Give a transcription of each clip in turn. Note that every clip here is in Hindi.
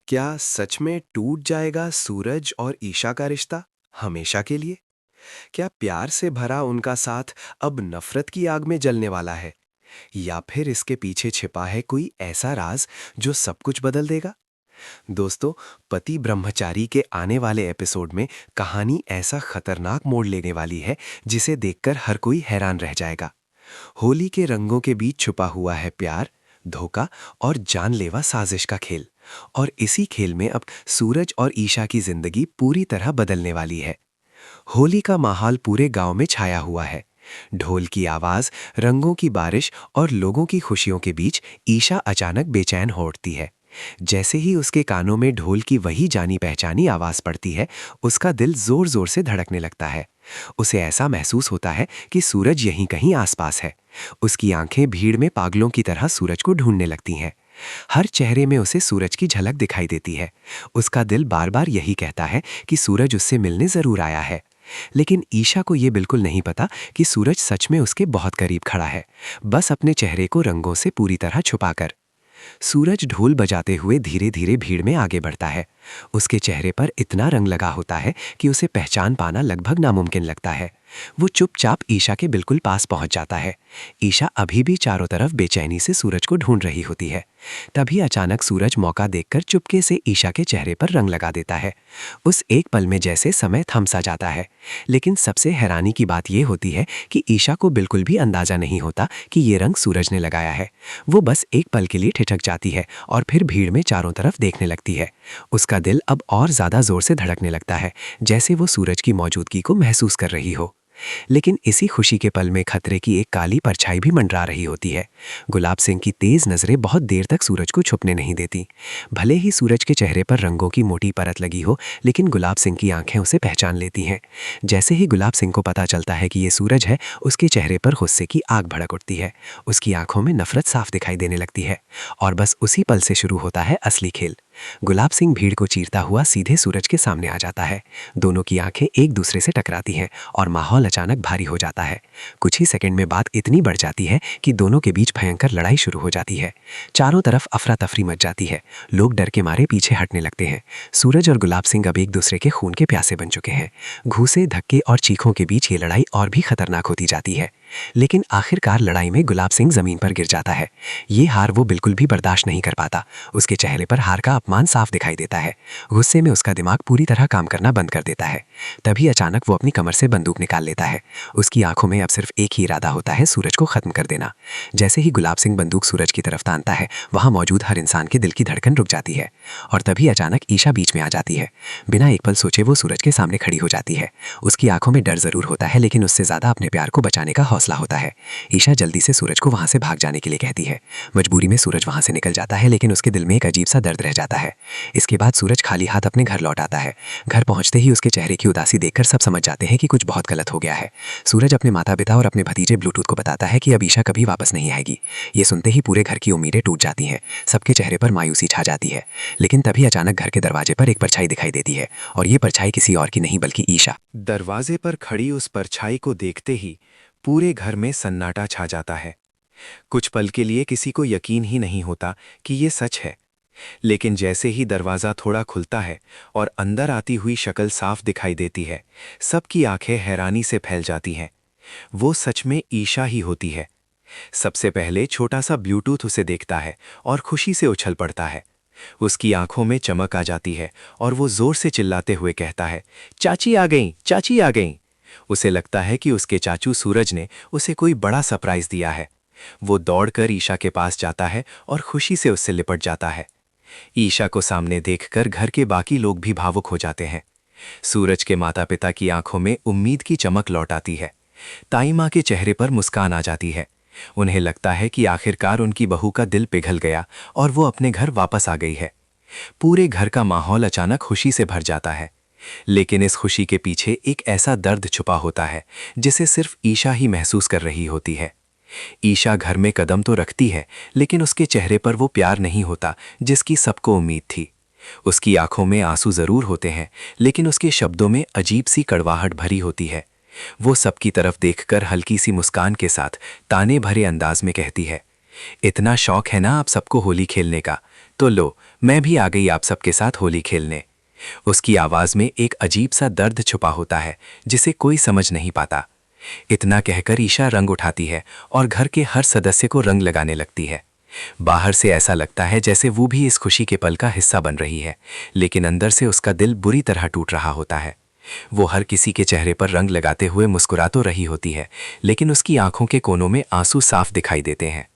क्या सच में टूट जाएगा सूरज और ईशा का रिश्ता हमेशा के लिए? क्या प्यार से भरा उनका साथ अब नफरत की आग में जलने वाला है? या फिर इसके पीछे छिपा है कोई ऐसा राज जो सब कुछ बदल देगा? दोस्तों, पति ब्रह्मचारी के आने वाले एपिसोड में कहानी ऐसा खतरनाक मोड़ लेने वाली है जिसे देखकर हर कोई हैरान रह जाएगा। होली के रंगों के बीच छुपा हुआ है प्यार, धोखा और जानलेवा साजिश का खेल। और इसी खेल में अब सूरज और ईशा की जिंदगी पूरी तरह बदलने वाली है। होली का माहौल पूरे गांव में छाया हुआ है। ढोल की आवाज, रंगों की बारिश और लोगों की खुशियों के बीच ईशा अचानक बेचैन हो उठती है। जैसे ही उसके कानों में ढोल की वही जानी पहचानी आवाज पड़ती है, उसका दिल जोर जोर से धड़कने लगता है। उसे ऐसा महसूस होता है कि सूरज यहीं कहीं आसपास है। उसकी आंखें भीड़ में पागलों की तरह सूरज को ढूंढने लगती हैं। हर चेहरे में उसे सूरज की झलक दिखाई देती है। उसका दिल बार बार यही कहता है कि सूरज उससे मिलने जरूर आया है। लेकिन ईशा को यह बिल्कुल नहीं पता कि सूरज सच में उसके बहुत करीब खड़ा है, बस अपने चेहरे को रंगों से पूरी तरह छुपाकर। सूरज ढोल बजाते हुए धीरे धीरे भीड़ में आगे बढ़ता है। उसके चेहरे पर इतना रंग लगा होता है कि उसे पहचान पाना लगभग नामुमकिन लगता है। वो चुपचाप ईशा के बिल्कुल पास पहुंच जाता है। ईशा अभी भी चारों तरफ बेचैनी से सूरज को ढूंढ रही होती है। तभी अचानक सूरज मौका देखकर चुपके से ईशा के चेहरे पर रंग लगा देता है। उस एक पल में जैसे समय थम सा जाता है। लेकिन सबसे हैरानी की बात यह होती है कि ईशा को बिल्कुल भी अंदाजा नहीं होता कि ये रंग सूरज ने लगाया है। वो बस एक पल के लिए ठिठक जाती है और फिर भीड़ में चारों तरफ देखने लगती है। उसका दिल अब और ज्यादा जोर से धड़कने लगता है, जैसे वो सूरज की मौजूदगी को महसूस कर रही हो। लेकिन इसी खुशी के पल में खतरे की एक काली परछाई भी मंडरा रही होती है। गुलाब सिंह की तेज नजरें बहुत देर तक सूरज को छुपने नहीं देती। भले ही सूरज के चेहरे पर रंगों की मोटी परत लगी हो, लेकिन गुलाब सिंह की आंखें उसे पहचान लेती हैं। जैसे ही गुलाब सिंह को पता चलता है कि ये सूरज है, उसके चेहरे पर गुस्से की आग भड़क उठती है। उसकी आंखों में नफरत साफ दिखाई देने लगती है। और बस उसी पल से शुरू होता है असली खेल। गुलाब सिंह भीड़ को चीरता हुआ सीधे सूरज के सामने आ जाता है। दोनों की आंखें एक दूसरे से टकराती हैं और माहौल अचानक भारी हो जाता है। कुछ ही सेकंड में बात इतनी बढ़ जाती है कि दोनों के बीच भयंकर लड़ाई शुरू हो जाती है। चारों तरफ अफरा तफरी मच जाती है। लोग डर के मारे पीछे हटने लगते हैं। सूरज और गुलाब सिंह अब एक दूसरे के खून के प्यासे बन चुके हैं। घूसे, धक्के और चीखों के बीच ये लड़ाई और भी खतरनाक होती जाती है। लेकिन आखिरकार लड़ाई में गुलाब सिंह जमीन पर गिर जाता है। ये हार वो बिल्कुल भी बर्दाश्त नहीं कर पाता। उसके चेहरे पर हार का अपमान साफ दिखाई देता है। गुस्से में उसका दिमाग पूरी तरह काम करना बंद कर देता है। तभी अचानक वो अपनी कमर से बंदूक निकाल लेता है। उसकी आंखों में अब सिर्फ एक ही इरादा होता है, सूरज को खत्म कर देना। जैसे ही गुलाब सिंह बंदूक सूरज की तरफ तानता है, वहां मौजूद हर इंसान के दिल की धड़कन रुक जाती है। और तभी अचानक ईशा बीच में आ जाती है। बिना एक पल सोचे वो सूरज के सामने खड़ी हो जाती है। उसकी आंखों में डर जरूर होता है, लेकिन उससे ज्यादा अपने प्यार को बचाने का हौसला होता है। ईशा जल्दी से सूरज को वहां से भाग जाने के लिए कहती है। मजबूरी में सूरज वहां से निकल जाता है, लेकिन उसके दिल में एक अजीब सा दर्द रह जाता है। इसके बाद सूरज खाली हाथ अपने घर लौट आता है। घर पहुंचते ही उसके चेहरे की उदासी देखकर सब समझ जाते हैं कि कुछ बहुत गलत हो गया है। सूरज अपने माता पिता और अपने भतीजे ब्लूटूथ को बताता है कि अब ईशा कभी वापस नहीं आएगी। ये सुनते ही पूरे घर की उम्मीदें टूट जाती हैं। सबके चेहरे पर मायूसी छा जाती है। लेकिन तभी अचानक घर के दरवाजे पर एक परछाई दिखाई देती है, और ये परछाई किसी और की नहीं बल्कि ईशा। दरवाजे पर खड़ी उस परछाई को देखते ही पूरे घर में सन्नाटा छा जाता है। कुछ पल के लिए किसी को यकीन ही नहीं होता कि ये सच है। लेकिन जैसे ही दरवाज़ा थोड़ा खुलता है और अंदर आती हुई शक्ल साफ दिखाई देती है, सबकी आंखें हैरानी से फैल जाती हैं। वो सच में ईशा ही होती है। सबसे पहले छोटा सा ब्लूटूथ उसे देखता है और खुशी से उछल पड़ता है। उसकी आंखों में चमक आ जाती है और वो जोर से चिल्लाते हुए कहता है, चाची आ गई, चाची आ गई। उसे लगता है कि उसके चाचू सूरज ने उसे कोई बड़ा सरप्राइज दिया है। वो दौड़कर ईशा के पास जाता है और खुशी से उससे लिपट जाता है। ईशा को सामने देखकर घर के बाकी लोग भी भावुक हो जाते हैं। सूरज के माता पिता की आंखों में उम्मीद की चमक लौट आती है। ताई माँ के चेहरे पर मुस्कान आ जाती है। उन्हें लगता है कि आखिरकार उनकी बहू का दिल पिघल गया और वो अपने घर वापस आ गई है। पूरे घर का माहौल अचानक खुशी से भर जाता है। लेकिन इस खुशी के पीछे एक ऐसा दर्द छुपा होता है जिसे सिर्फ ईशा ही महसूस कर रही होती है। ईशा घर में कदम तो रखती है, लेकिन उसके चेहरे पर वो प्यार नहीं होता जिसकी सबको उम्मीद थी। उसकी आंखों में आंसू जरूर होते हैं, लेकिन उसके शब्दों में अजीब सी कड़वाहट भरी होती है। वो सबकी तरफ देखकर हल्की सी मुस्कान के साथ ताने भरे अंदाज में कहती है, इतना शौक है ना आप सबको होली खेलने का, तो लो, मैं भी आ गई आप सबके साथ होली खेलने। उसकी आवाज में एक अजीब सा दर्द छुपा होता है जिसे कोई समझ नहीं पाता। इतना कहकर ईशा रंग उठाती है और घर के हर सदस्य को रंग लगाने लगती है। बाहर से ऐसा लगता है जैसे वो भी इस खुशी के पल का हिस्सा बन रही है, लेकिन अंदर से उसका दिल बुरी तरह टूट रहा होता है। वो हर किसी के चेहरे पर रंग लगाते हुए मुस्कुरा तो रही होती है, लेकिन उसकी आंखों के कोनों में आंसू साफ दिखाई देते हैं।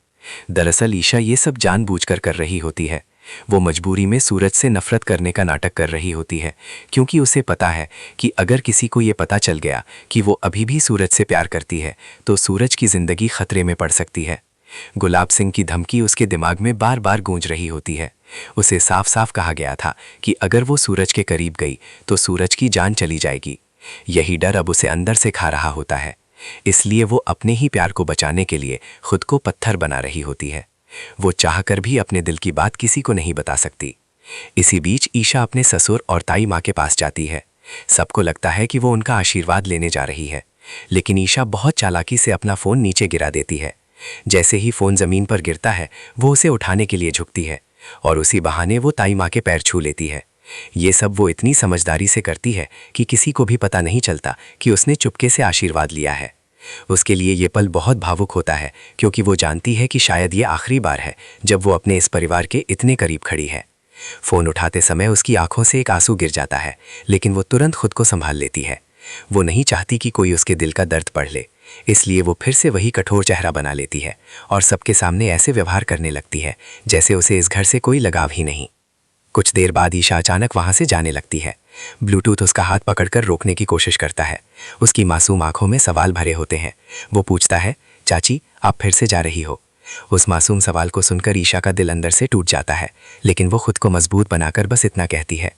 दरअसल ईशा ये सब जानबूझकर कर रही होती है। वो मजबूरी में सूरज से नफरत करने का नाटक कर रही होती है, क्योंकि उसे पता है कि अगर किसी को ये पता चल गया कि वो अभी भी सूरज से प्यार करती है तो सूरज की जिंदगी खतरे में पड़ सकती है। गुलाब सिंह की धमकी उसके दिमाग में बार बार गूंज रही होती है। उसे साफ साफ कहा गया था कि अगर वो सूरज के करीब गई तो सूरज की जान चली जाएगी। यही डर अब उसे अंदर से खा रहा होता है, इसलिए वो अपने ही प्यार को बचाने के लिए खुद को पत्थर बना रही होती है। वो चाहकर भी अपने दिल की बात किसी को नहीं बता सकती। इसी बीच ईशा अपने ससुर और ताई माँ के पास जाती है। सबको लगता है कि वो उनका आशीर्वाद लेने जा रही है, लेकिन ईशा बहुत चालाकी से अपना फोन नीचे गिरा देती है। जैसे ही फोन जमीन पर गिरता है वो उसे उठाने के लिए झुकती है और उसी बहाने वो ताई माँ के पैर छू लेती है। ये सब वो इतनी समझदारी से करती है कि किसी को भी पता नहीं चलता कि उसने चुपके से आशीर्वाद लिया है। उसके लिए ये पल बहुत भावुक होता है, क्योंकि वो जानती है कि शायद ये आखिरी बार है जब वो अपने इस परिवार के इतने करीब खड़ी है। फोन उठाते समय उसकी आंखों से एक आंसू गिर जाता है, लेकिन वो तुरंत खुद को संभाल लेती है। वो नहीं चाहती कि कोई उसके दिल का दर्द पढ़ ले, इसलिए वो फिर से वही कठोर चेहरा बना लेती है और सबके सामने ऐसे व्यवहार करने लगती है जैसे उसे इस घर से कोई लगाव ही नहीं। कुछ देर बाद ईशा अचानक वहां से जाने लगती है। ब्लूटूथ उसका हाथ पकड़कर रोकने की कोशिश करता है। उसकी मासूम आंखों में सवाल भरे होते हैं। वो पूछता है, चाची आप फिर से जा रही हो? उस मासूम सवाल को सुनकर ईशा का दिल अंदर से टूट जाता है, लेकिन वो खुद को मजबूत बनाकर बस इतना कहती है,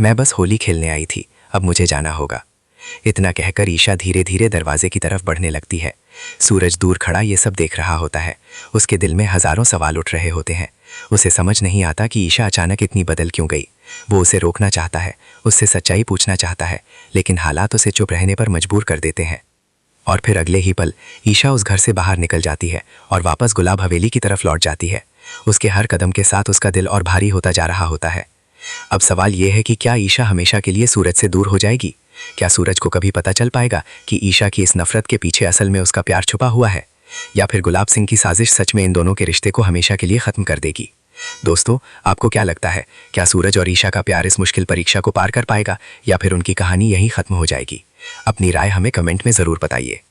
मैं बस होली खेलने आई थी, अब मुझे जाना होगा। इतना कहकर ईशा धीरे धीरे दरवाजे की तरफ बढ़ने लगती है। सूरज दूर खड़ा ये सब देख रहा होता है। उसके दिल में हजारों सवाल उठ रहे होते हैं। उसे समझ नहीं आता कि ईशा अचानक इतनी बदल क्यों गई। वो उसे रोकना चाहता है, उससे सच्चाई पूछना चाहता है, लेकिन हालात उसे चुप रहने पर मजबूर कर देते हैं। और फिर अगले ही पल ईशा उस घर से बाहर निकल जाती है और वापस गुलाब हवेली की तरफ लौट जाती है। उसके हर कदम के साथ उसका दिल और भारी होता जा रहा होता है। अब सवाल यह है कि क्या ईशा हमेशा के लिए सूरज से दूर हो जाएगी? क्या सूरज को कभी पता चल पाएगा कि ईशा की इस नफरत के पीछे असल में उसका प्यार छुपा हुआ है? या फिर गुलाब सिंह की साजिश सच में इन दोनों के रिश्ते को हमेशा के लिए खत्म कर देगी? दोस्तों, आपको क्या लगता है, क्या सूरज और ईशा का प्यार इस मुश्किल परीक्षा को पार कर पाएगा या फिर उनकी कहानी यहीं खत्म हो जाएगी? अपनी राय हमें कमेंट में ज़रूर बताइए।